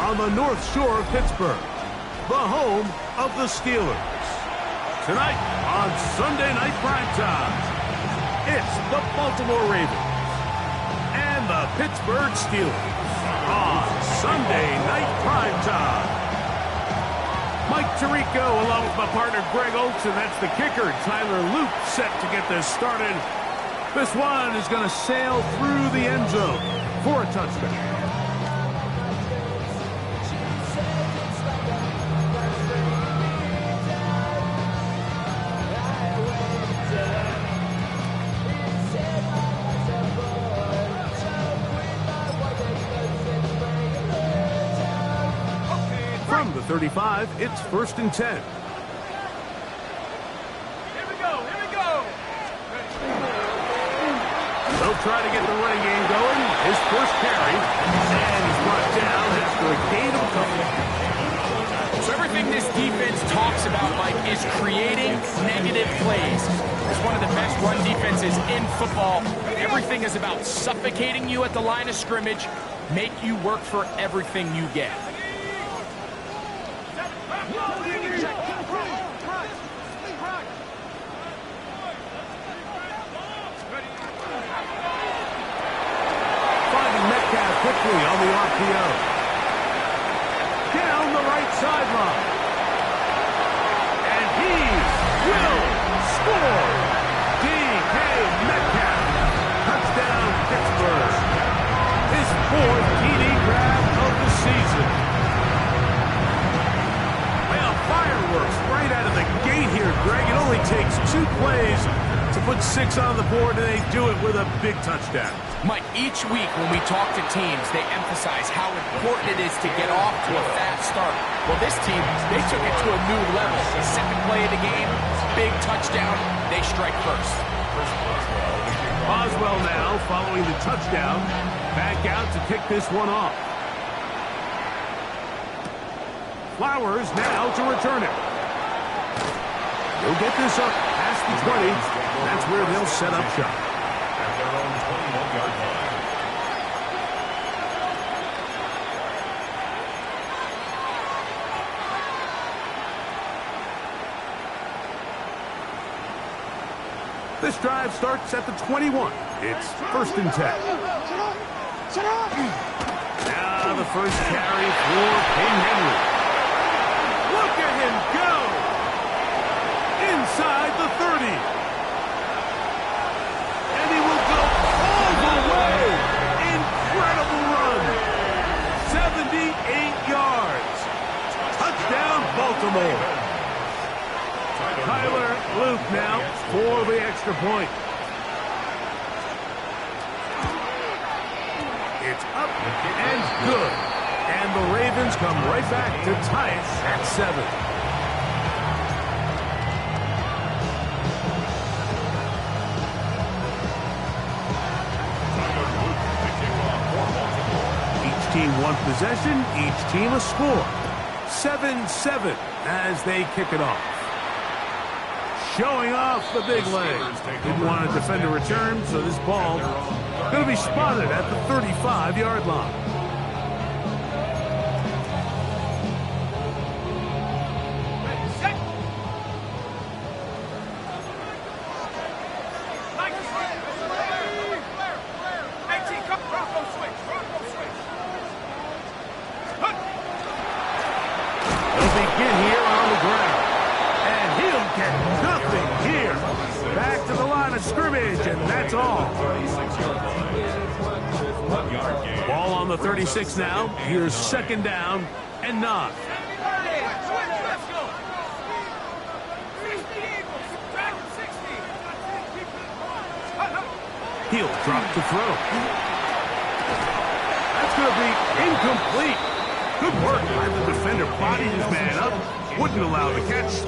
on the North Shore of Pittsburgh, the home of the Steelers. Tonight on Sunday Night Primetime, it's the Baltimore Ravens and the Pittsburgh Steelers on Sunday Night Primetime. Mike Tirico along with my partner Greg Olson. That's the kicker. Tyler Luke set to get this started. This one is going to sail through the end zone for a touchdown. From the 35, it's 1st and 10. They'll try to get the running game going. His first carry, and he's brought down after a gain of a couple. So everything this defense talks about, Mike, is creating negative plays. It's one of the best run defenses in football. Everything is about suffocating you at the line of scrimmage, make you work for everything you get. Quickly on the RPO. Down the right sideline. And he will score. D.K. Metcalf. Touchdown, Pittsburgh. His 4th TD grab of the season. Well, fireworks right out of the gate here, Greg. It only takes 2 plays to put 6 on the board, and they do it with a big touchdown. Mike, each week when we talk to teams, they emphasize how important it is to get off to a fast start. Well, this team, they took it to a new level. The second play of the game, big touchdown, they strike first. Boswell now following the touchdown, back out to kick this one off. Flowers now to return it. He'll get this up past the 20. That's where they'll set up shop. At their own 21-yard line. This drive starts at the 21. It's 1st and 10. Now the first carry for King Henry. Look at him go! Inside the 30. And he will go all the way. Incredible run. 78 yards. Touchdown, Baltimore. Tyler Luke now for the extra point. It's up and good. And the Ravens come right back to tie it at 7. Each team one possession, each team a score. 7-7 as they kick it off. Showing off the big leg. Didn't want to defend a return, so this ball going to be spotted at the 35-yard line. They'll begin here on the ground. And he'll get nothing here. Back to the line of scrimmage, and that's all. Ball on the 36 now. Here's 2nd down and 9. He'll drop to throw. That's going to be incomplete. Good work by the defender. Bodied his man up. Wouldn't allow the catch.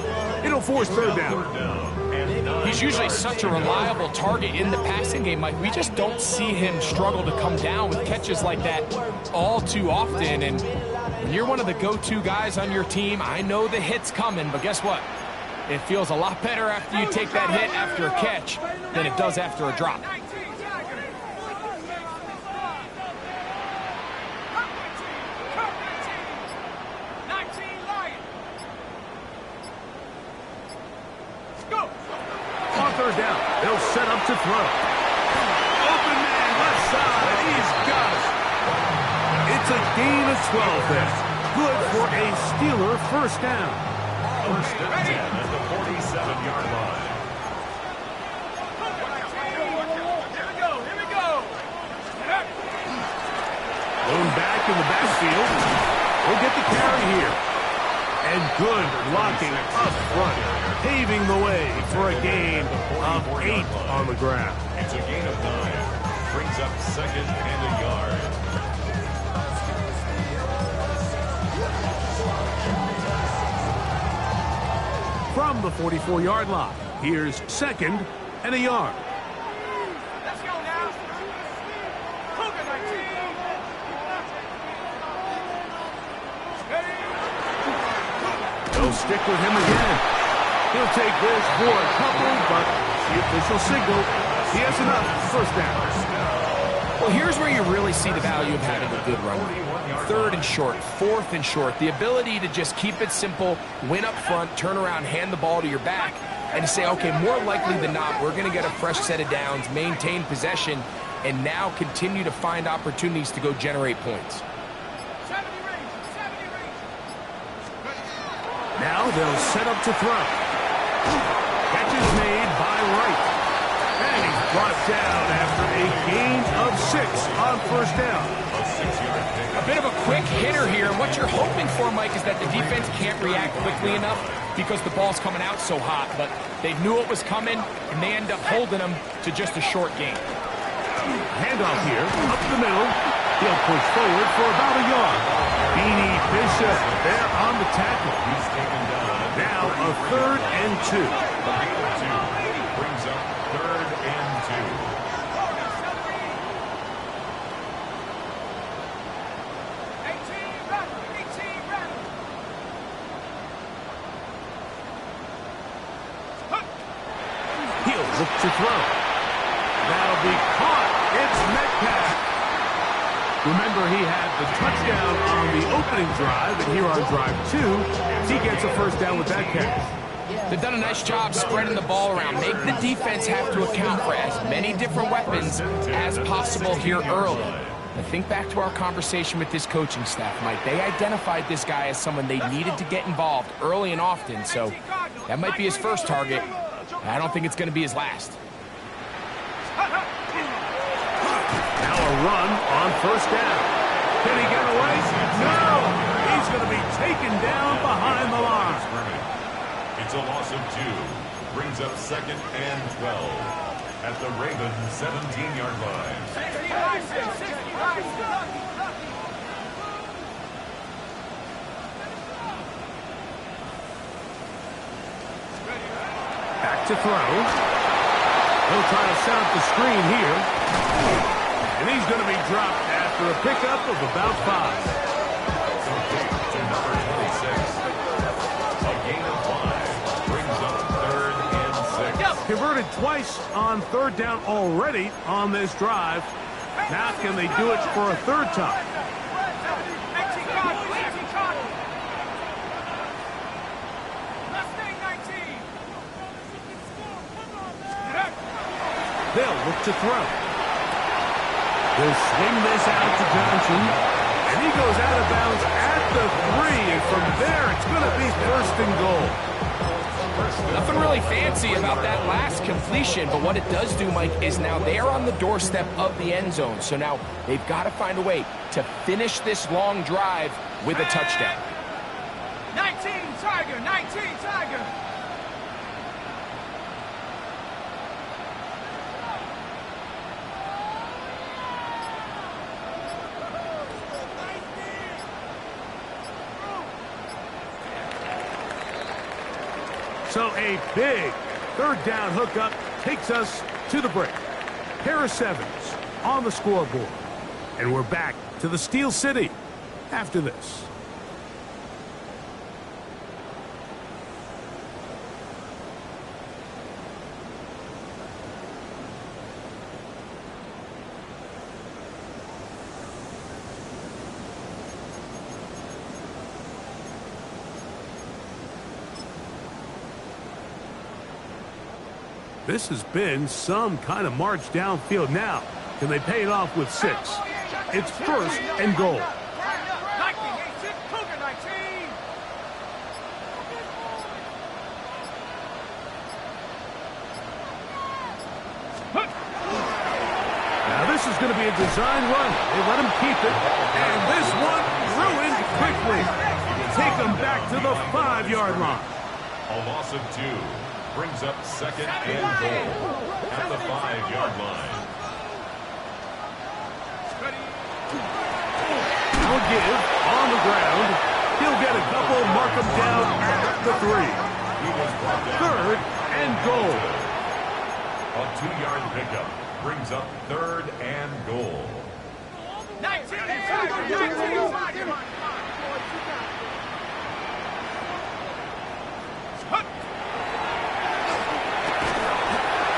It'll force 3rd down. He's usually such a reliable target in the passing game, Mike. We just don't see him struggle to come down with catches like that all too often. And when you're one of the go-to guys on your team, I know the hit's coming, but guess what? It feels a lot better after you take that hit after a catch than it does after a drop. to throw. Open man, left side. He's got it. It's a gain of 12 there. Good for a Steeler first down. First and 10 at the 47-yard line. Here we go. Thrown back in the backfield. We'll get the carry here. And good blocking up front, paving the way for a gain of 8 on the ground. It's a gain of 9. Brings up second and a yard. From the 44-yard line, here's second and a yard. Let's go now. Cougar 19. They'll stick with him again. He'll take this for a couple, but the official signal, he has enough. First down. Well, here's where you really see the value of having a good run. Third and short, fourth and short. The ability to just keep it simple, win up front, turn around, hand the ball to your back, and to say, okay, more likely than not, we're going to get a fresh set of downs, maintain possession, and now continue to find opportunities to go generate points. Now they'll set up to throw. Catch is made by Wright. And he's brought down after a gain of 6 on first down. A 6-yard pick. A bit of a quick hitter here, and what you're hoping for, Mike, is that the defense can't react quickly enough because the ball's coming out so hot, but they knew it was coming, and they end up holding them to just a short gain. Handoff here, up the middle. He'll push forward for about a yard. Beanie Bishop there on the tackle. He's taken down. Now a 3rd and 2. A gain of 2. Brings up 3rd and 2. He'll look to throw. That'll be caught. It's Metcalf. Remember, he had the touchdown on the opening drive, and here on drive 2, he gets a first down with that catch. They've done a nice job spreading the ball around. Make the defense have to account for as many different weapons as possible here early. Now think back to our conversation with this coaching staff, Mike. They identified this guy as someone they needed to get involved early and often, so that might be his first target. I don't think it's going to be his last. Now a run on first down. Can he get away? No! He's going to be taken down behind the line. It's a loss of 2. Brings up second and 12 at the Ravens 17-yard line. Back to throw. He'll try to set up the screen here. And he's going to be dropped after a pickup of about 5. To number 26. A gain of 5. Brings up 3rd and 6. Converted twice on 3rd down already on this drive. Now can they do it for a 3rd time? They'll look to throw. He'll swing this out to Johnson, and he goes out of bounds at the 3, and from there it's going to be 1st and goal. Nothing really fancy about that last completion, but what it does do, Mike, is now they are on the doorstep of the end zone, so now they've got to find a way to finish this long drive with a touchdown. 19 Tiger, 19 Tiger. So a big 3rd down hookup takes us to the break. Harris Evans on the scoreboard. And we're back to the Steel City after this. This has been some kind of march downfield now. Can they pay it off with 6? It's first and goal. 19, 86, Cougar 19. Now this is going to be a design run. They let him keep it. And this one ruined quickly. Take them back to the 5-yard line. A loss of 2 brings up second and goal at the 5-yard line. Now give on the ground. He'll get a couple, mark him down at the 3. Third and goal. A 2-yard pickup brings up third and goal. 19, Tiger, 19, Tiger.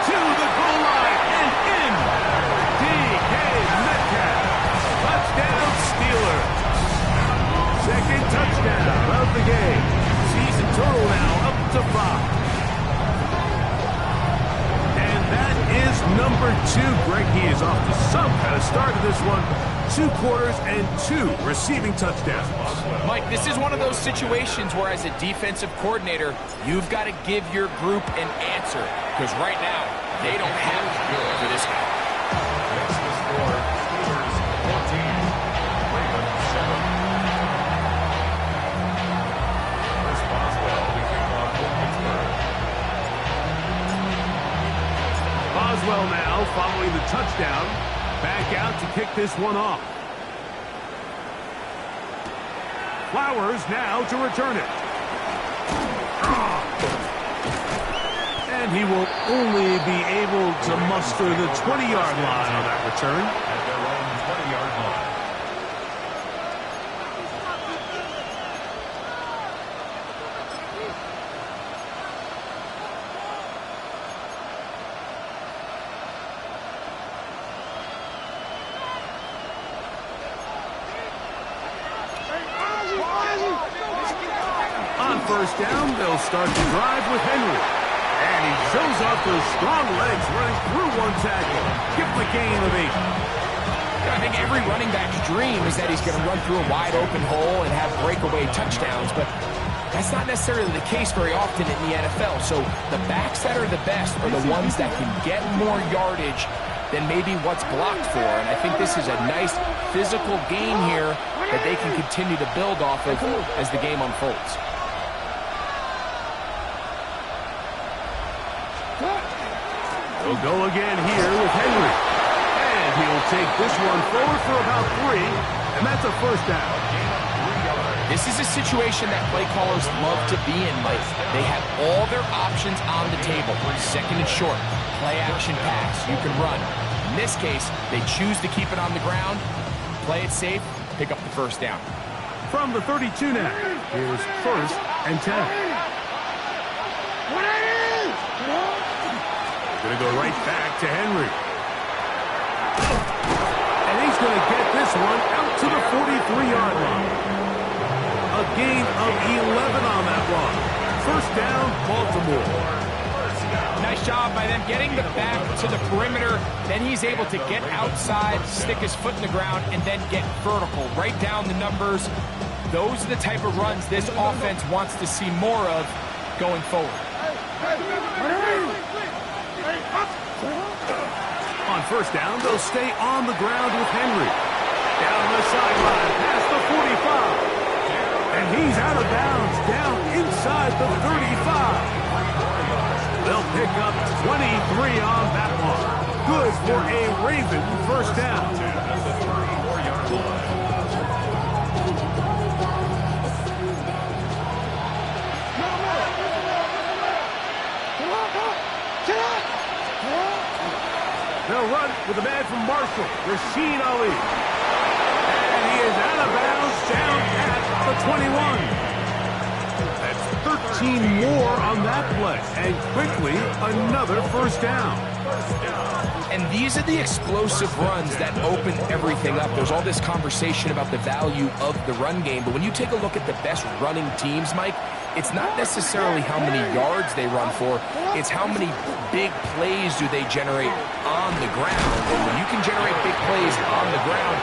To the goal line and in. DK Metcalf. Touchdown Steelers. Second touchdown of the game. Season total now up to 5. And that is number 2. Greg, he is off to some kind of start to this one. 2 quarters and 2 receiving touchdowns. Mike, this is one of those situations where as a defensive coordinator, you've got to give your group an answer. Because right now, they don't have it for this guy. Makes the score Steelers 14, Ravens 7. Chris Boswell to kick off for Pittsburgh. Boswell now following the touchdown. Back out to kick this one off. Flowers now to return it. And he will only be able to muster the 20-yard line on that return. At their own 20-yard line. On first down, they'll start the drive with Henry. And he shows off those strong legs running through one tackle. Give him a gain of 8. I think every running back's dream is that he's going to run through a wide open hole and have breakaway touchdowns, but that's not necessarily the case very often in the NFL. So the backs that are the best are the ones that can get more yardage than maybe what's blocked for. And I think this is a nice physical gain here that they can continue to build off of as the game unfolds. They'll go again here with Henry. And he'll take this one forward for about 3, and that's a first down. This is a situation that play callers love to be in, Mike. They have all their options on the table. Second and short, play action pass, you can run. In this case, they choose to keep it on the ground, play it safe, pick up the first down. From the 32 now, here's first and 10. Going to go right back to Henry. And he's going to get this one out to the 43-yard line. A gain of 11 on that one. First down, Baltimore. Nice job by them getting the back to the perimeter. Then he's able to get outside, stick his foot in the ground, and then get vertical. Right down the numbers. Those are the type of runs this offense wants to see more of going forward. On first down, they'll stay on the ground with Henry. Down the sideline, past the 45. And he's out of bounds, down inside the 35. They'll pick up 23 on that one. Good for a Raven first down. At the 34-yard line. They'll run with the man from Marshall, Rashid Ali. And he is out of bounds down at the 21. That's 13 more on that play. And quickly, another first down. And these are the explosive runs that open everything up. There's all this conversation about the value of the run game, but when you take a look at the best running teams, Mike, it's not necessarily how many yards they run for, it's how many big plays do they generate on the ground. And when you can generate big plays on the ground,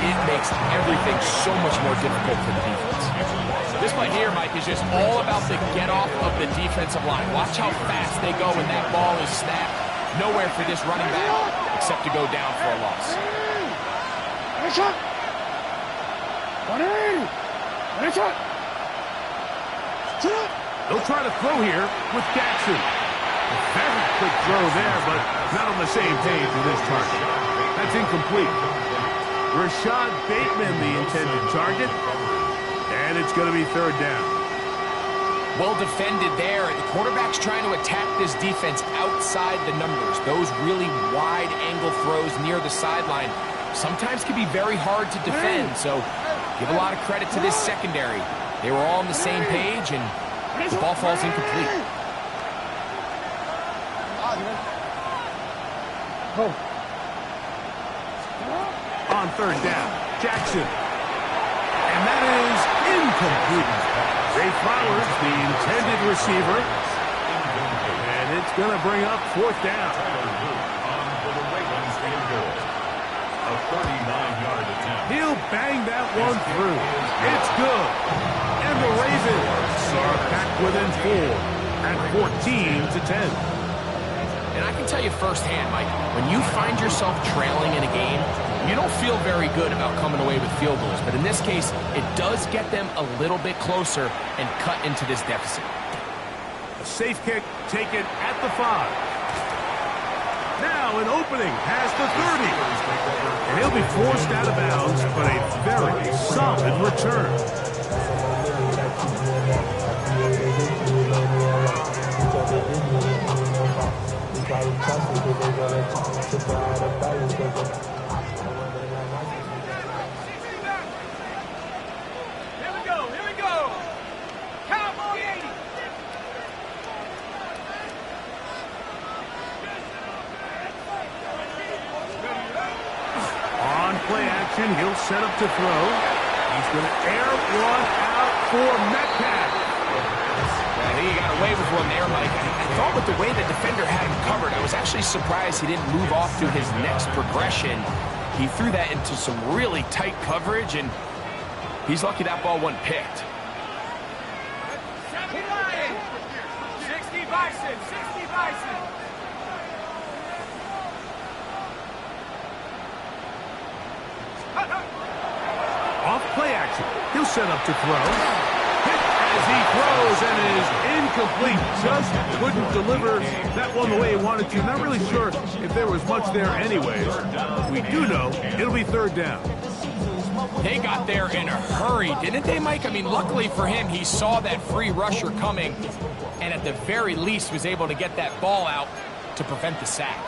it makes everything so much more difficult for the defense. This one here, Mike, is just all about the get-off of the defensive line. Watch how fast they go when that ball is snapped. Nowhere for this running back except to go down for a loss. They'll try to throw here with Jackson. A very quick throw there, but not on the same page with his target. That's incomplete. Rashad Bateman, the intended target. And it's going to be third down. Well defended there. The quarterback's trying to attack this defense outside the numbers. Those really wide angle throws near the sideline sometimes can be very hard to defend. So give a lot of credit to this secondary. They were all on the same page, and the ball falls incomplete. On third down, Jackson. And that is incomplete. Zay Flowers, the intended receiver. And it's going to bring up fourth down. A 39-yard attempt. He'll bang that one through. It's good. And the Ravens are back within 4 at 14-10. And I can tell you firsthand, Mike, when you find yourself trailing in a game, you don't feel very good about coming away with field goals. But in this case, it does get them a little bit closer and cut into this deficit. A safe kick taken at the 5. Now an opening past the 30. And he'll be forced out of bounds, but a very solid return. Here we go. Cowboy 80. On play action, he'll set up to throw. He's going to air one out for Metcalf. I think he got away with one there, Mike. I thought with the way the defender had him covered, I was actually surprised he didn't move off to his next progression. He threw that into some really tight coverage, and he's lucky that ball wasn't picked. 60 Bison, 60 Bison. Off play action, he'll set up to throw. Hit as he throws and is incomplete. Just couldn't deliver that one the way he wanted to. Not really sure if there was much there anyways. We do know it'll be third down. They got there in a hurry, didn't they, Mike? I mean, luckily for him, he saw that free rusher coming and at the very least was able to get that ball out to prevent the sack.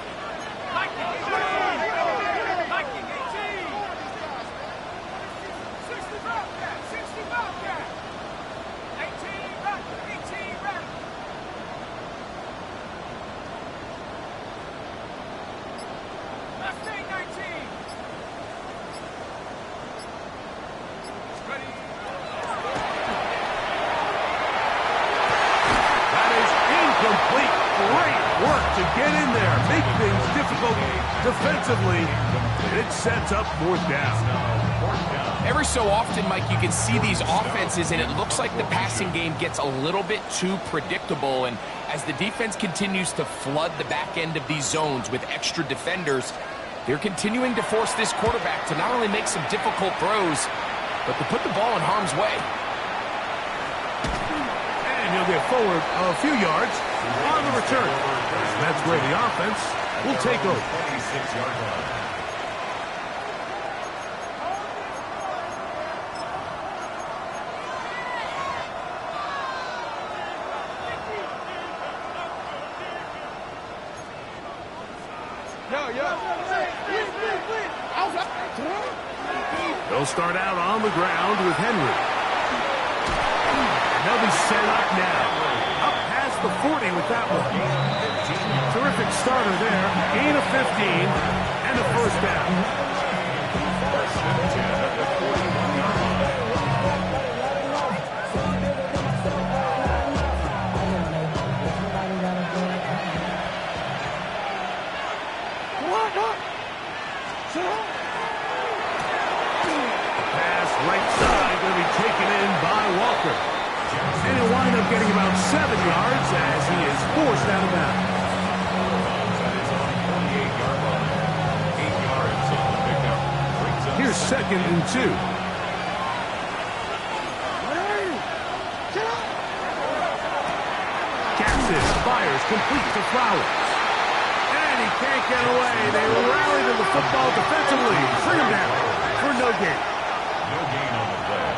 To get in there, make things difficult defensively. It sets up fourth down. Every so often, Mike, you can see these offenses, and it looks like the passing game gets a little bit too predictable. And as the defense continues to flood the back end of these zones with extra defenders, they're continuing to force this quarterback to not only make some difficult throws, but to put the ball in harm's way. And he'll get forward a few yards on the return. That's where the offense will take over. 26-yard line. They'll start out on the ground with Henry. And they'll be set up now. Up past past the 40 with that one. Terrific starter there. Gain of 15 and a first down. First and 10 at the 41-yard line. Pass right side going to be taken in by Walker. And he'll wind up getting about 7 yards as he is forced out of bounds. That is on the 48-yard line. 8 yards on the pickup. Brings up Here's second and 2. Jackson fires complete to Flowers. And he can't get away. They rally to the football defensively. Bring him down for no gain. no gain on the play.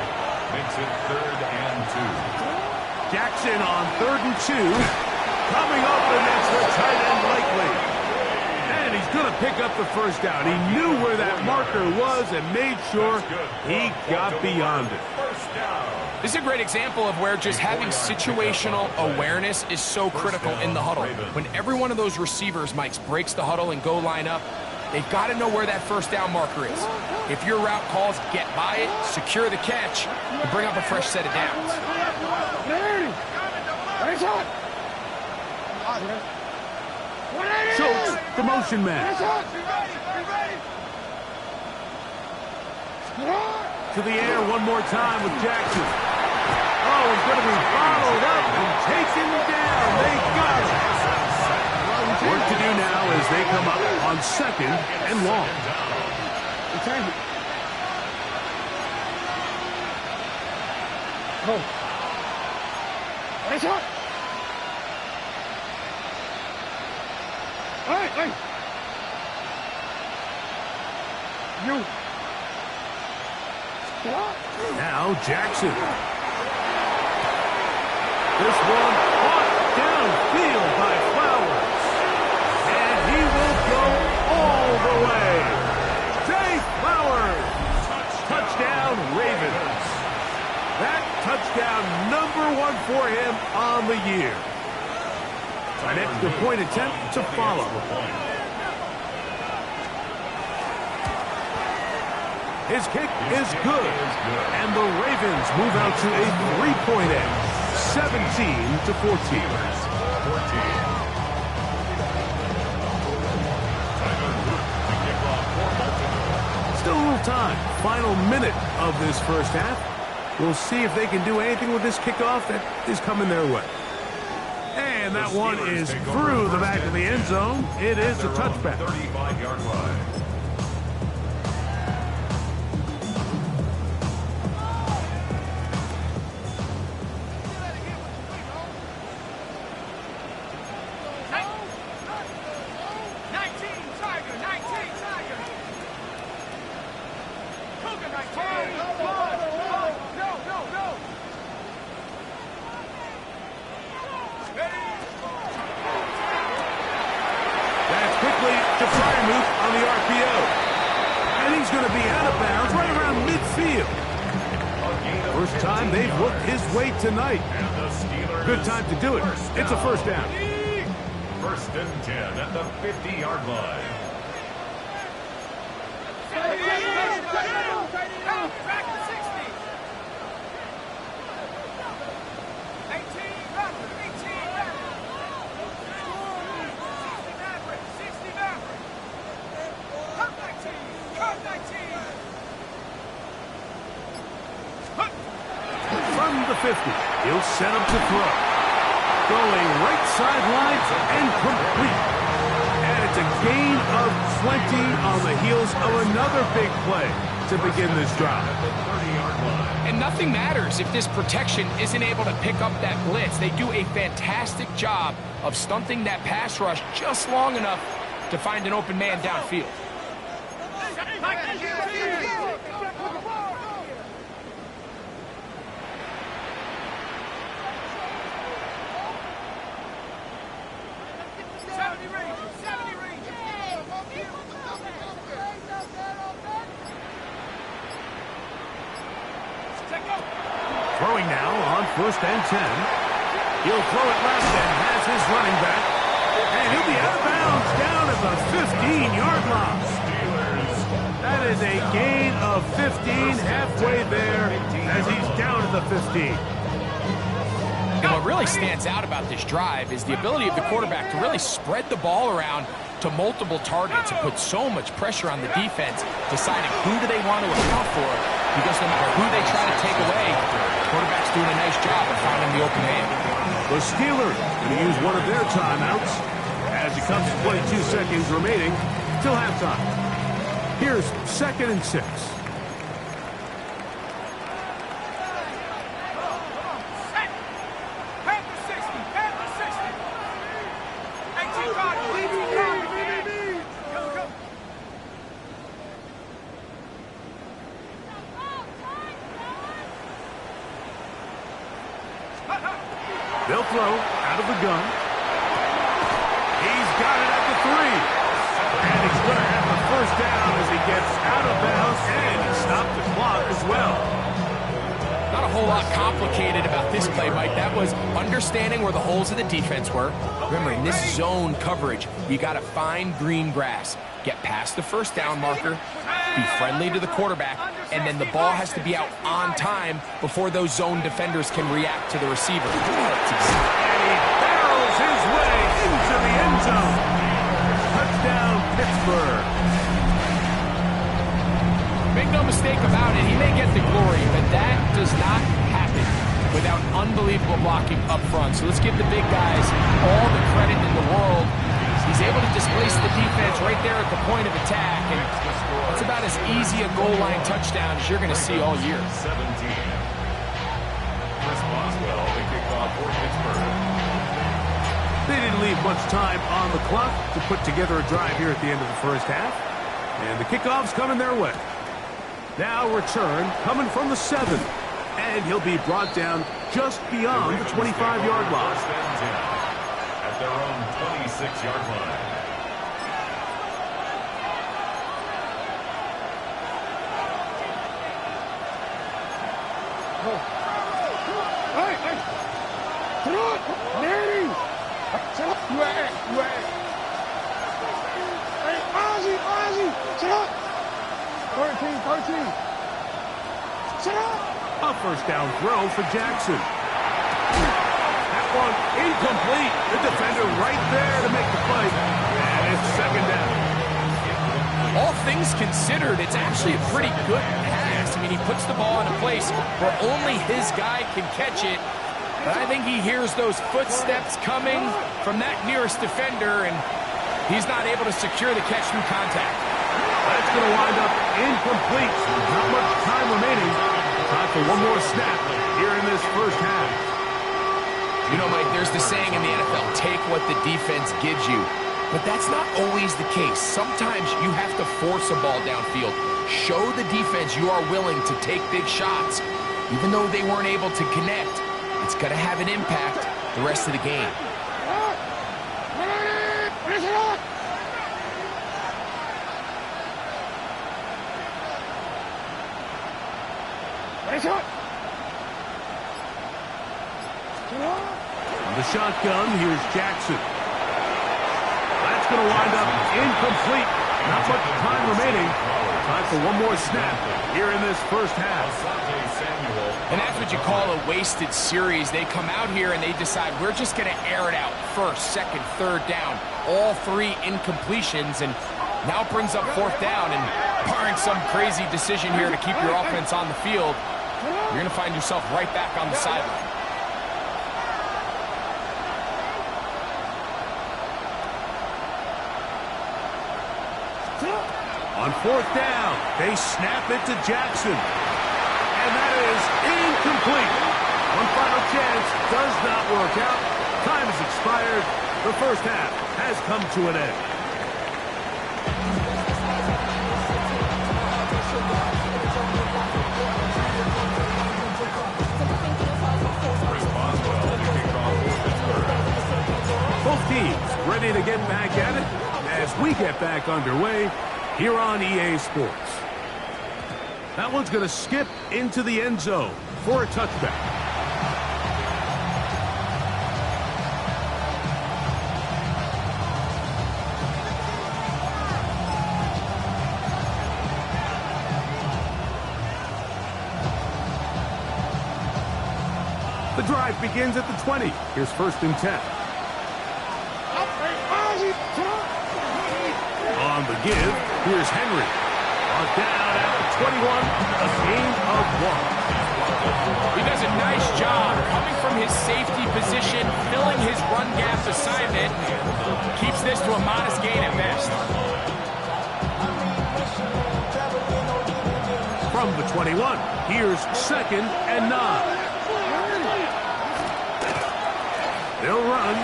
Makes it 3rd and 2. Jackson on 3rd and 2. Coming up against the tight end likely. And he's going to pick up the first down. He knew where that marker was and made sure he got beyond it. First down. This is a great example of where just having situational awareness is so critical in the huddle. When every one of those receivers, Mike, breaks the huddle and go line up, they've got to know where that first down marker is. If your route calls, get by it, secure the catch, and bring up a fresh set of downs. Schultz, the motion man. To the air one more time with Jackson. Oh, he's going to be bottled up and taken down. They got him. Work to do now as they come up on 2nd and long. Now Jackson. This one caught downfield by Flowers. And he will go all the way. Jay Flowers. Touchdown Ravens. That touchdown #1 for him on the year. An extra point attempt to follow. His kick is good, and the Ravens move out to a 3-point edge, 17-14. Still a little time. Final minute of this first half. We'll see if they can do anything with this kickoff that is coming their way. And that one is through the back of the end zone. It is a touchback. 35-yard line. To Frymuth on the RPO. And he's going to be out of bounds right around midfield. First time they've worked his way tonight. Good time to do it. It's a first down. 1st and 10 at the 50-yard line. Back to 60. 18 backwards. 18 backwards. 60 backwards. Cut 19. Cut 19. From the 50, he'll set up to throw. Going right sideline and complete. And it's a gain of 20 on the heels of another big play to begin this drive. And nothing matters if this protection isn't able to pick up that blitz. They do a fantastic job of stunting that pass rush just long enough to find an open man downfield. Throwing now on 1st and 10. He'll throw it left and has his running back. And he'll be out of bounds down at the 15-yard line. That is a gain of 15 halfway there as he's down at the 15. And what really stands out about this drive is the ability of the quarterback to really spread the ball around to multiple targets and put so much pressure on the defense, deciding who do they want to account for, because no matter who they try to take away, the quarterback's doing a nice job of finding the open man. The Steelers going to use one of their timeouts as it comes to 22 seconds remaining till halftime. Here's 2nd and 6. They'll throw out of the gun. He's got it at the 3. And he's going to have the first down as he gets out of bounds, and he stopped the clock as well. Not a whole lot complicated about this play, Mike. That was understanding where the holes of the defense were. Remember, in this zone coverage, you got to find green grass. Get past the first down marker, be friendly to the quarterback, and then the ball has to be out on time before those zone defenders can react to the receiver. And he barrels his way into the end zone. Touchdown, Pittsburgh. Make no mistake about it, he may get the glory, but that does not happen without unbelievable blocking up front. So let's give the big guys all the credit in the world. He's able to displace the defense right there at the point of attack, and it's about as easy a goal line touchdown as you're going to see all year. 17. Chris Boswell, the kickoff for Pittsburgh. They didn't leave much time on the clock to put together a drive here at the end of the first half. And the kickoff's coming their way. Now return coming from the 7. And he'll be brought down just beyond the 25-yard line. First and 10 at their own 26-yard line. A first down throw for Jackson. That one incomplete. The defender right there to make the play. And it's 2nd down. All things considered, it's actually a pretty good pass. I mean, he puts the ball in a place where only his guy can catch it. But I think he hears those footsteps coming from that nearest defender, and he's not able to secure the catch through contact. That's going to wind up incomplete. Not much time remaining. Time for one more snap here in this first half. You know, Mike, there's the saying in the NFL, take what the defense gives you. But that's not always the case. Sometimes you have to force a ball downfield. Show the defense you are willing to take big shots. Even though they weren't able to connect, it's going to have an impact the rest of the game. On the shotgun, here's Jackson. That's going to wind up incomplete. Not much time remaining. Time for one more snap here in this first half. And that's what you call a wasted series. They come out here and they decide we're just going to air it out. First, second, third down. All 3 incompletions, and now it brings up 4th down. And barring some crazy decision here to keep your offense on the field, you're going to find yourself right back on the sideline. On 4th down, they snap it to Jackson. And that is incomplete. One final chance does not work out. Time has expired. The first half has come to an end. Both teams ready to get back at it as we get back underway here on EA Sports. That one's going to skip into the end zone for a touchback. The drive begins at the 20. Here's 1st and 10. On the give, here's Henry. Brought down at the 21, a gain of 1. He does a nice job coming from his safety position, filling his run gap assignment. Keeps this to a modest gain at best. From the 21, here's 2nd and 9. They'll run.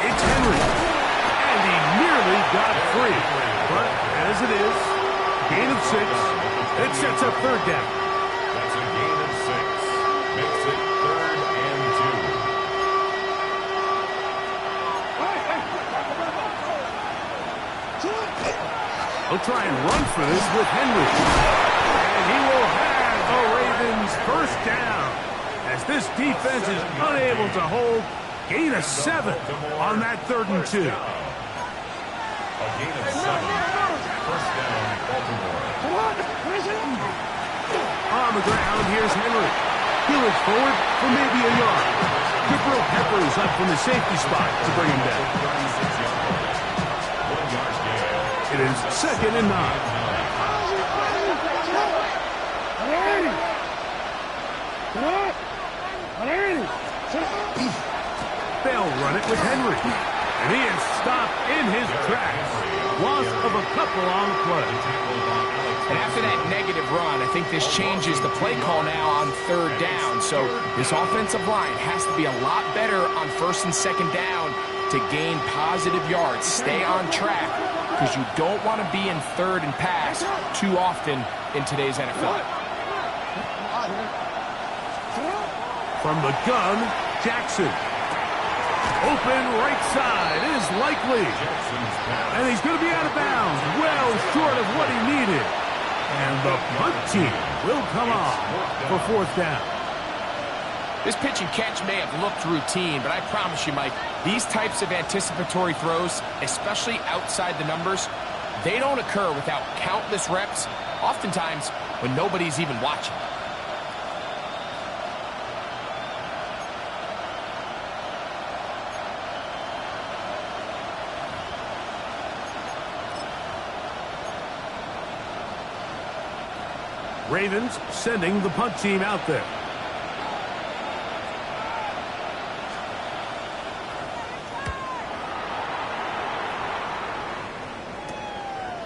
It's Henry. And he nearly got free. But as it is, gain of 6. It sets up 3rd down. That's a gain of 6. Makes it 3rd and 2. They'll try and run for this with Henry. And he will have the Ravens 1st down. As this defense is unable to hold, gain of 7 on that 3rd and 2. A gain of 7. 1st down, Baltimore. On the ground, here's Henry. He looks forward for maybe a yard. Dipro Peppers up from the safety spot to bring him down. 1-yard gain. It is 2nd and 9. They'll run it with Henry. And he is stopped in his tracks. Loss of a couple on the play. And after that negative run, I think this changes the play call now on 3rd down. So this offensive line has to be a lot better on 1st and 2nd down to gain positive yards. Stay on track because you don't want to be in 3rd and pass too often in today's NFL. From the gun, Jackson. Open right side is likely. And he's going to be out of bounds. Well short of what he needed. And the punt team will come on for 4th down. This pitch and catch may have looked routine, but I promise you, Mike, these types of anticipatory throws, especially outside the numbers, they don't occur without countless reps, oftentimes when nobody's even watching. Ravens sending the punt team out there.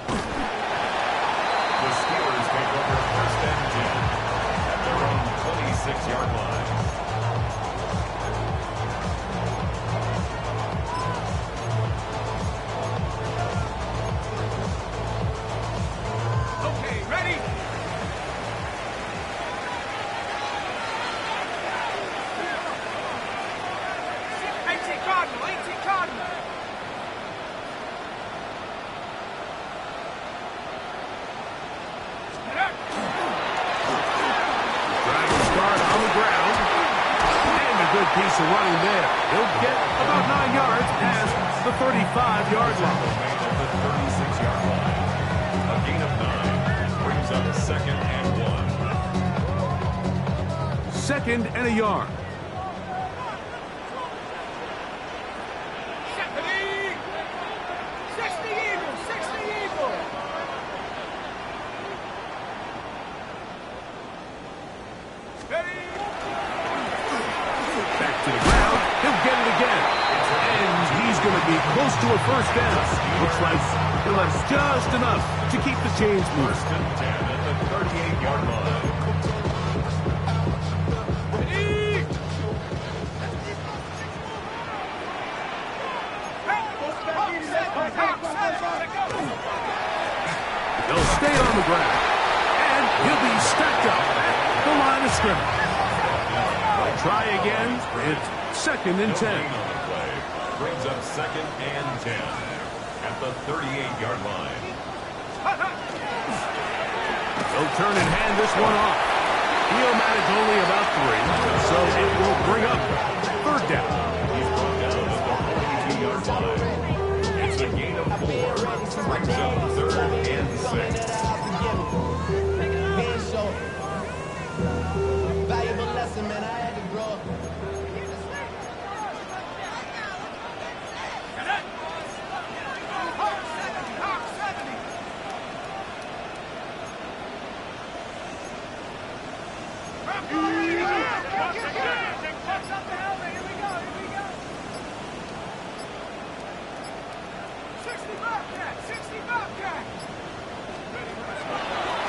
The Steelers take over 1st and 10 at their own 26-yard line. Okay, ready? Cardinal, 18 Cardinal. Driving start on the ground. And a good piece of running there. He'll get about 9 yards past the 35-yard line. The 36-yard line. A gain of 9 brings up 2nd and 1. 2nd and a yard. Close to a 1st down. Looks like he'll have just enough to keep the chains moving. 1st and 10 at the 38-yard line. They'll stay on the ground. And he'll be stacked up at the line of scrimmage. They'll try again. It's 2nd and 10. Brings up 2nd and 10 at the 38-yard line. They'll turn and hand this one off. He'll manage only about 3, so it will bring up 3rd down. He's brought down at the 42-yard line. It's a gain of 4. Brings up 3rd and 6. Valuable lesson, man. I had to grow up.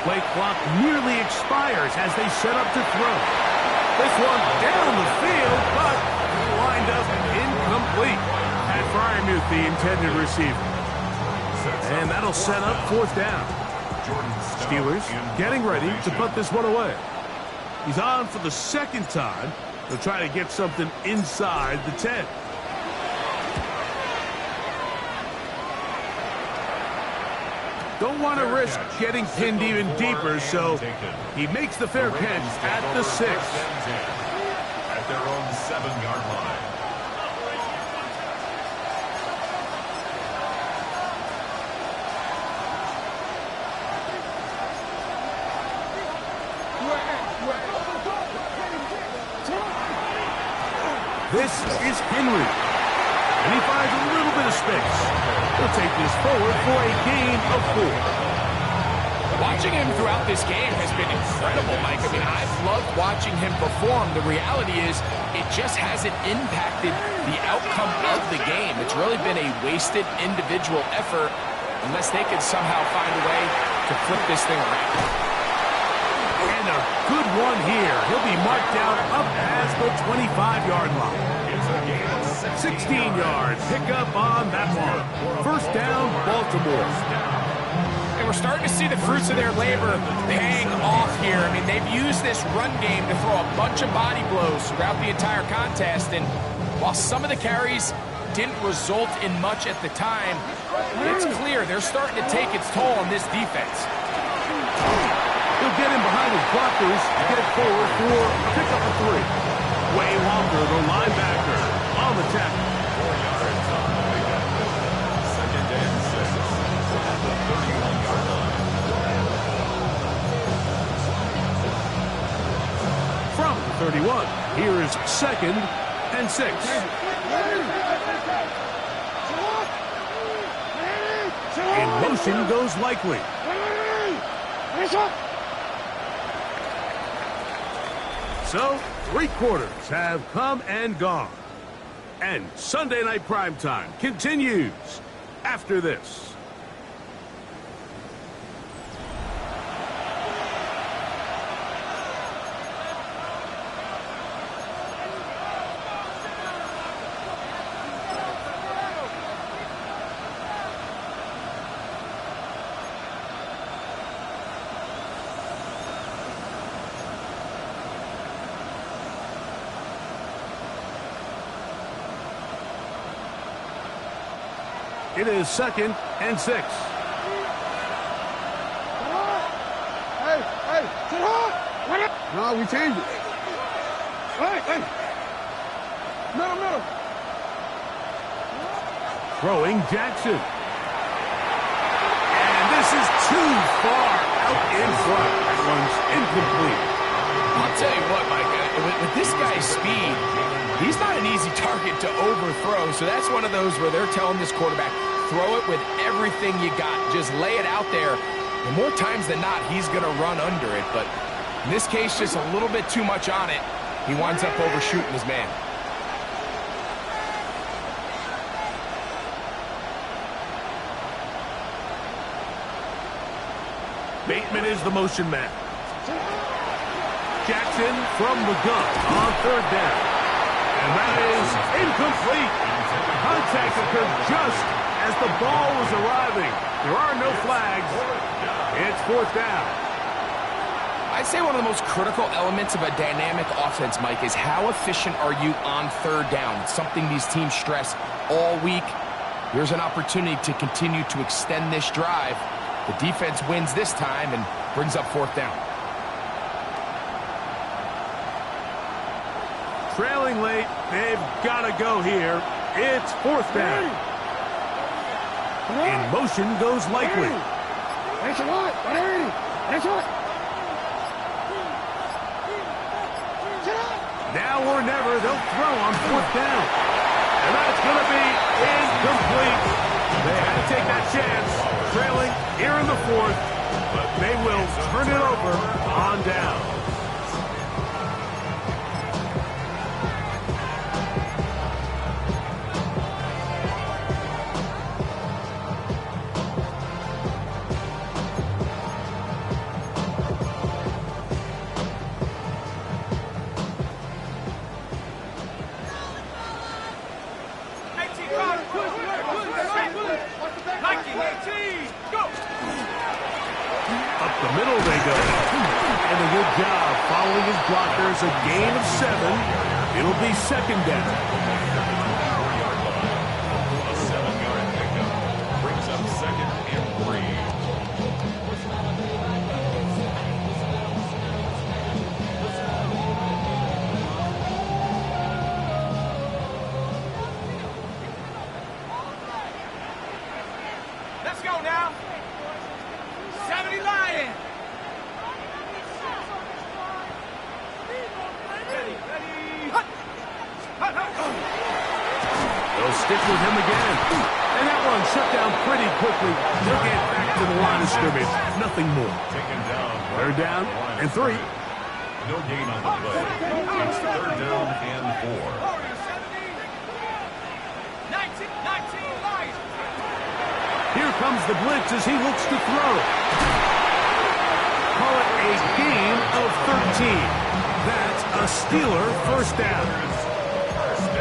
play clock nearly expires as they set up to throw. This one down the field, but lined up incomplete. Pat Fryermuth, the intended receiver. And that'll set up fourth down. Steelers getting ready to put this one away. He's on for the second time. They'll try to get something inside the 10. Don't want to risk getting pinned even deeper, so he makes the fair catch at the 6. At their own 7-yard line. This is Henry, and he finds a little bit of space. He'll take this forward for a gain of 4. Watching him throughout this game has been incredible, Mike. I mean, I've loved watching him perform. The reality is it just hasn't impacted the outcome of the game. It's really been a wasted individual effort unless they can somehow find a way to flip this thing around. And a good one here. He'll be marked down up as the 25-yard line. 16 yards. Pick up on that one. First down, Baltimore. And we're starting to see the fruits of their labor paying off here. I mean, they've used this run game to throw a bunch of body blows throughout the entire contest. And while some of the carries didn't result in much at the time, it's clear they're starting to take its toll on this defense. He'll get in behind his blockers to get it forward for a pickup of 3. Way Walker, the linebacker, on the tackle. 4 yards on the pickup. Second and 6 at the 31-yard line. From the 31, here is second and 6. In motion goes Likely. So, 3 quarters have come and gone. And Sunday Night Primetime continues after this. It is second and 6. Hey, No, we changed it. hey. Middle. Throwing Jackson. And this is too far out in front. That one's incomplete. I'll tell you what, Mike, with this guy's speed, he's not an easy target to overthrow. So that's one of those where they're telling this quarterback, throw it with everything you got. Just lay it out there. And more times than not, he's going to run under it. But in this case, just a little bit too much on it. He winds up overshooting his man. Bateman is the motion man. Jackson from the gun on third down. And that is incomplete. Contact occurred just as the ball was arriving. There are no flags. It's fourth down. I'd say one of the most critical elements of a dynamic offense, Mike, is how efficient are you on third down? It's something these teams stress all week. Here's an opportunity to continue to extend this drive. The defense wins this time and brings up fourth down. Trailing late, they've got to go here. It's fourth down. In motion goes Likely. That's what. That's what. Now or never, they'll throw on fourth down. And that's going to be incomplete. They had to take that chance, trailing here in the fourth, but they will turn it over on down. goes. And a good job following his blockers. A gain of 7. It'll be second down. A 7-yard pickup brings up second and 3. Let's go now. 70 Lion. They'll stick with him again. And that one shut down pretty quickly. They'll get back to the line of scrimmage. Nothing more. Taken down. Third down and 3. No gain on the play. It's third down and 4. 19 Lion. Here comes the blitz as he looks to throw. Call it a gain of 13. That's a Steeler first down.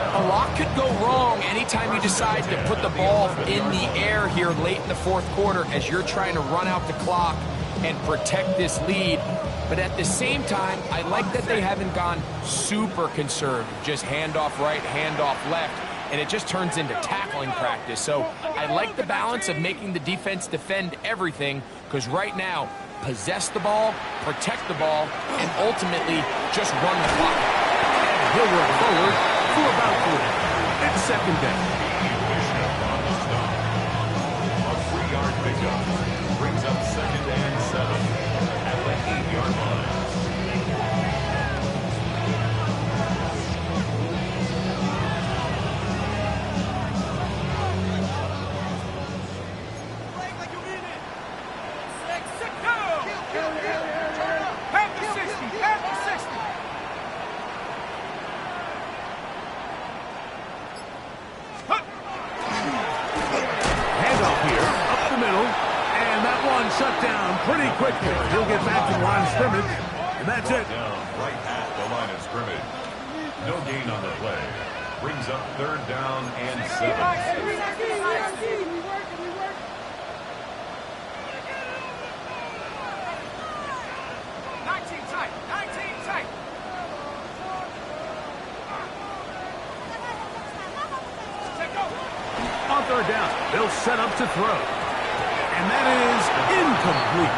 A lot could go wrong anytime you decide to put the ball in the air here late in the fourth quarter as you're trying to run out the clock and protect this lead. But at the same time, I like that they haven't gone super conservative. Just handoff right, handoff left, and it just turns into tackling practice. So I like the balance of making the defense defend everything, because right now, possess the ball, protect the ball, and ultimately just run the clock. And he'll work forward for about 3. It's second down. Bishop on the stop. A 3-yard pickup brings up second and 7 at the 8-yard line. Shut down pretty quickly. He'll get back to the line of scrimmage, and that's it. Down right at the line of scrimmage. No gain on the play. Brings up third down and 7. 19 tight. On third down, they'll set up to throw. And that is incomplete.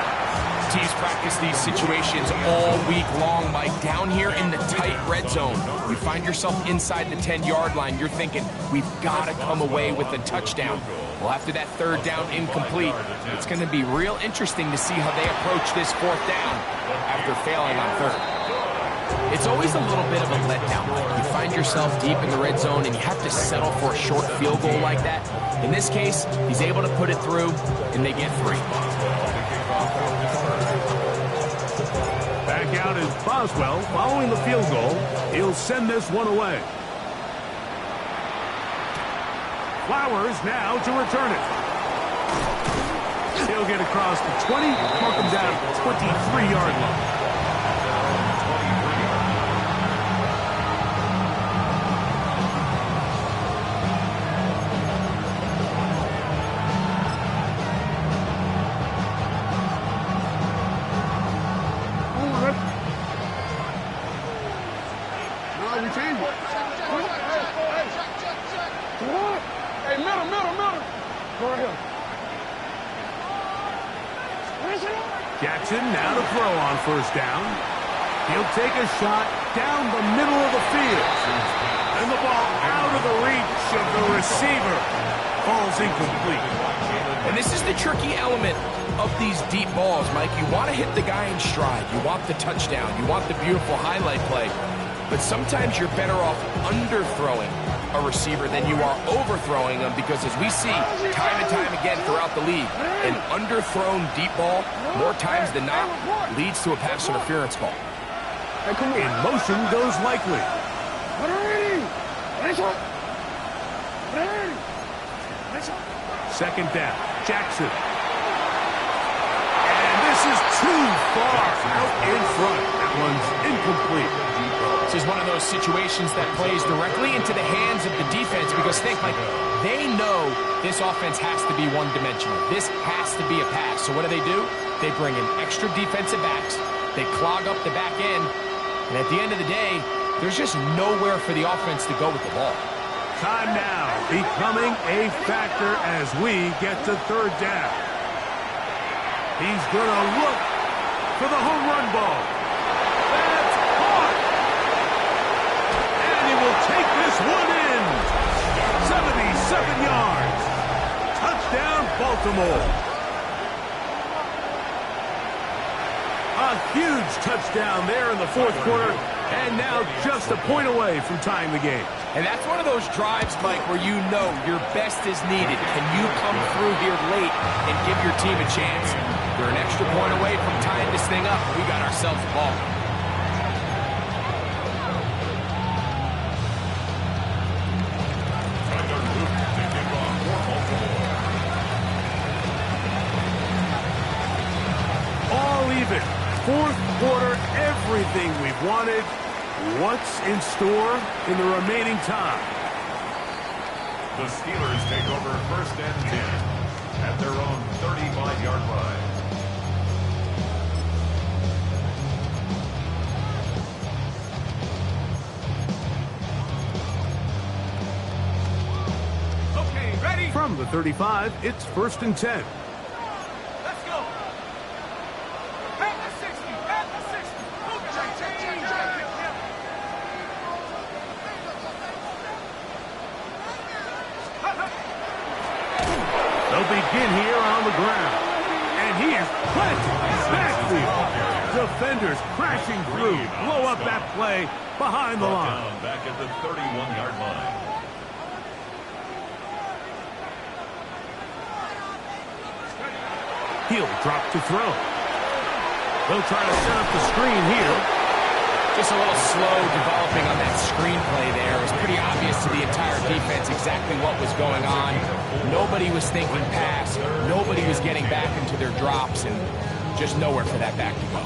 Teams practice these situations all week long, Mike. Down here in the tight red zone, you find yourself inside the 10-yard line. You're thinking, we've got to come away with a touchdown. Well, after that third down incomplete, it's going to be real interesting to see how they approach this fourth down after failing on third. It's always a little bit of a letdown. You find yourself deep in the red zone and you have to settle for a short field goal like that. In this case, he's able to put it through, and they get 3. Back out is Boswell following the field goal. He'll send this one away. Flowers now to return it. He'll get across the 20, mark him down at the 23-yard line. Jackson now to throw on first down. He'll take a shot down the middle of the field. And the ball out of the reach of the receiver. Falls incomplete. And this is the tricky element of these deep balls, Mike. You want to hit the guy in stride. You want the touchdown. You want the beautiful highlight play. But sometimes you're better off underthrowing a receiver than you are overthrowing them, because as we see time and time again throughout the league, an underthrown deep ball, more times than not, leads to a pass interference call. In motion goes Likely. Second down, Jackson. And this is too far out in front. That one's incomplete. This is one of those situations that plays directly into the hands of the defense because think, like, they know this offense has to be one-dimensional. This has to be a pass. So what do? They bring in extra defensive backs. They clog up the back end. And at the end of the day, there's just nowhere for the offense to go with the ball. Time now becoming a factor as we get to third down. He's going to look for the home run ball. That's caught. And he will take this one in. 77 yards. Touchdown, Baltimore. A huge touchdown there in the fourth quarter. And now just a point away from tying the game. And that's one of those drives, Mike, where you know your best is needed. Can you come through here late and give your team a chance? We're an extra point away from tying this thing up. We got ourselves a ball. All even. Fourth quarter, everything we've wanted. What's in store in the remaining time? The Steelers take over 1st and 10 at their own 35-yard line. Okay, ready? From the 35, it's 1st and 10. Let's go. At the 60. At the 60. They'll begin here on the ground. And he is planted backfield. Defenders crashing through. Blow up that play behind the line. Back at the 31-yard line. He'll drop to throw. They'll try to set up the screen here. Just a little slow developing on that screenplay there. It was pretty obvious to the entire defense exactly what was going on. Nobody was thinking pass. Nobody was getting back into their drops, and just nowhere for that back to go.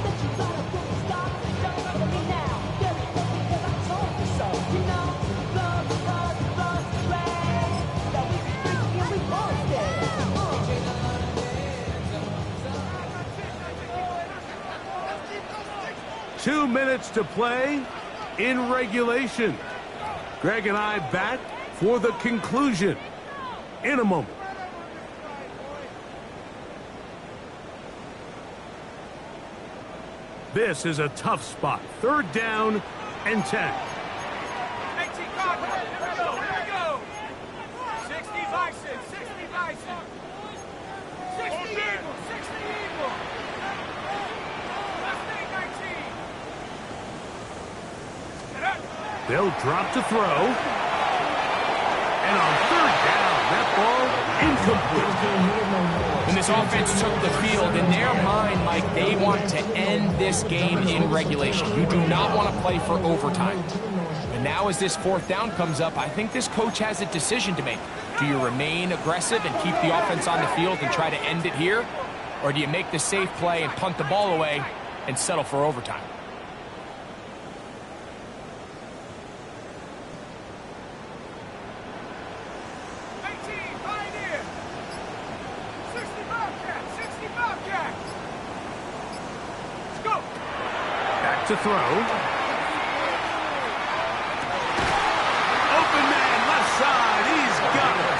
2 minutes to play in regulation. Greg and I back for the conclusion in a moment. This is a tough spot. 3rd down and 10. 18 Cardinal. Here we go. 60 Bison. 60 Bison. 60 Eagle. 60 Eagle. Last day 19. They'll drop to throw. And on 3rd down, that ball incomplete. When this offense took the field, in their mind, Mike, they want to end this game in regulation. You do not want to play for overtime. And now as this 4th down comes up, I think this coach has a decision to make. Do you remain aggressive and keep the offense on the field and try to end it here? Or do you make the safe play and punt the ball away and settle for overtime? To throw. Open man left side. He's got it.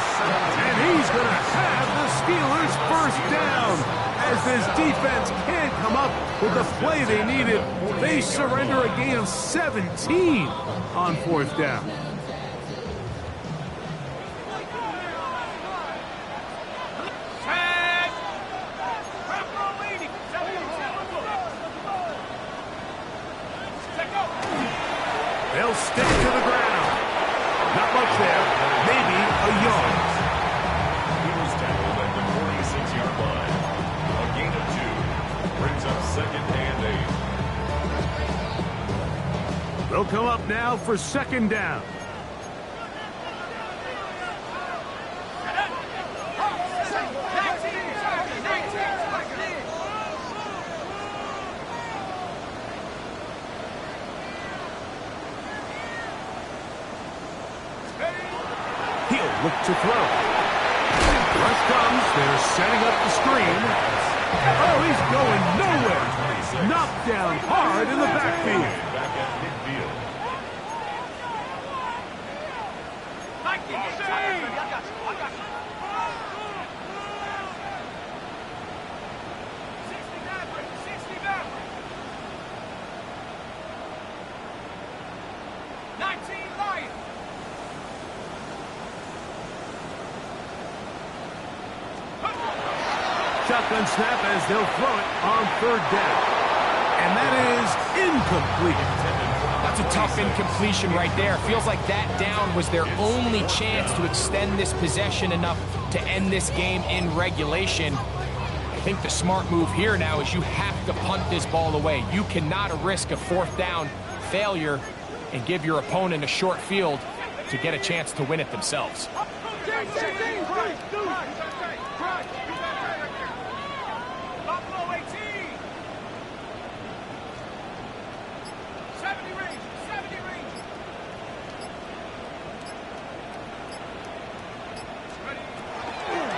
And he's going to have the Steelers 1st down. As this defense can't come up with the play they needed, they surrender a gain of 17 on 4th down. They'll stick to the ground. Not much there. Maybe a yard. He was tackled at the 46-yard line. A gain of 2 brings up 2nd and 8. They'll come up now for 2nd down. look to throw. Rush comes. They're setting up the screen. Oh, he's going nowhere. Knocked down hard in the backfield. Back at midfield. Shotgun snap as they'll throw it on third down. And that is incomplete. That's a tough incompletion right there. Feels like that down was their only chance to extend this possession enough to end this game in regulation. I think the smart move here now is you have to punt this ball away. You cannot risk a fourth down failure and give your opponent a short field to get a chance to win it themselves.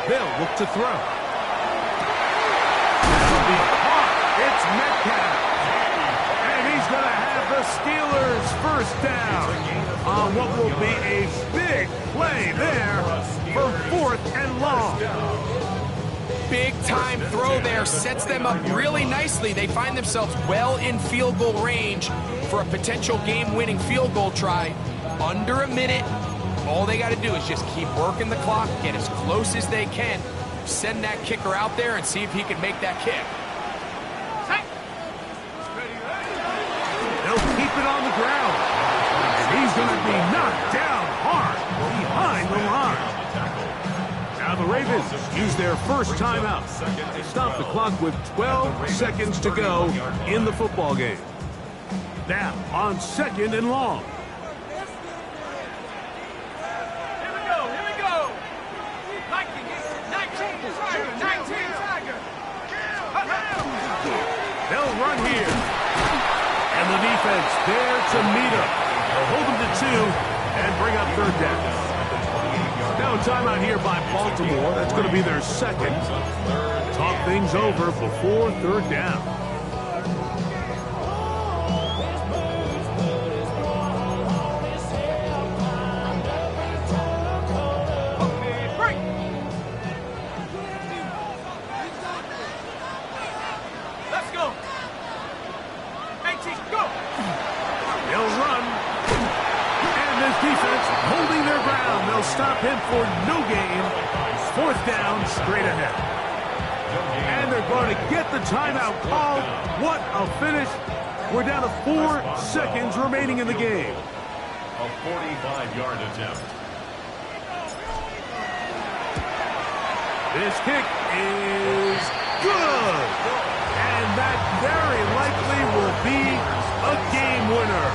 They'll look to throw. That'll be caught. It's Metcalf. And he's going to have the Steelers first down on what will be a big play there for 4th and long. Big time throw there, sets them up really nicely. They find themselves well in field goal range for a potential game-winning field goal try. Under a minute. All they got to do is just keep working the clock, get as close as they can, send that kicker out there and see if he can make that kick. They'll keep it on the ground. And he's going to be knocked down hard behind the line. Now the Ravens use their first timeout. They stop the clock with 12 seconds to go in the football game. Now on 2nd and long. They'll run here. And the defense there to meet him. They'll hold him to 2 and bring up third down. Now a timeout here by Baltimore. That's going to be their second. Talk things over before third down. Stop him for no gain. 4th down, straight ahead. And they're going to get the timeout called. What a finish. We're down to 4 seconds remaining in the game. A 45-yard attempt. This kick is good. And that very likely will be a game winner.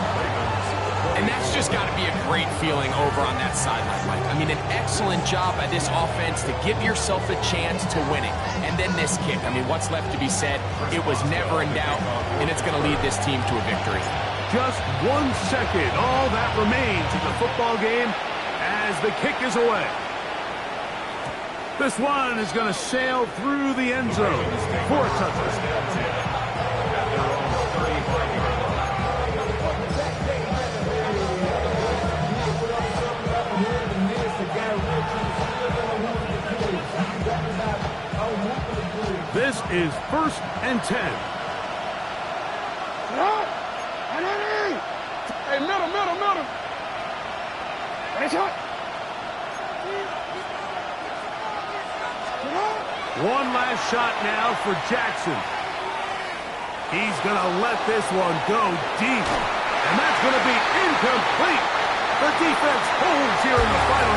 And that's just got to be a great feeling over on that sideline, Mike. I mean, an excellent job by this offense to give yourself a chance to win it. And then this kick. I mean, what's left to be said? It was never in doubt, and it's going to lead this team to a victory. Just 1 second. All that remains in the football game as the kick is away. This one is going to sail through the end zone for a touchdown. This is 1st and 10. Hey, middle. Ready, shot. One last shot now for Jackson. He's going to let this one go deep. And that's going to be incomplete. The defense holds here in the final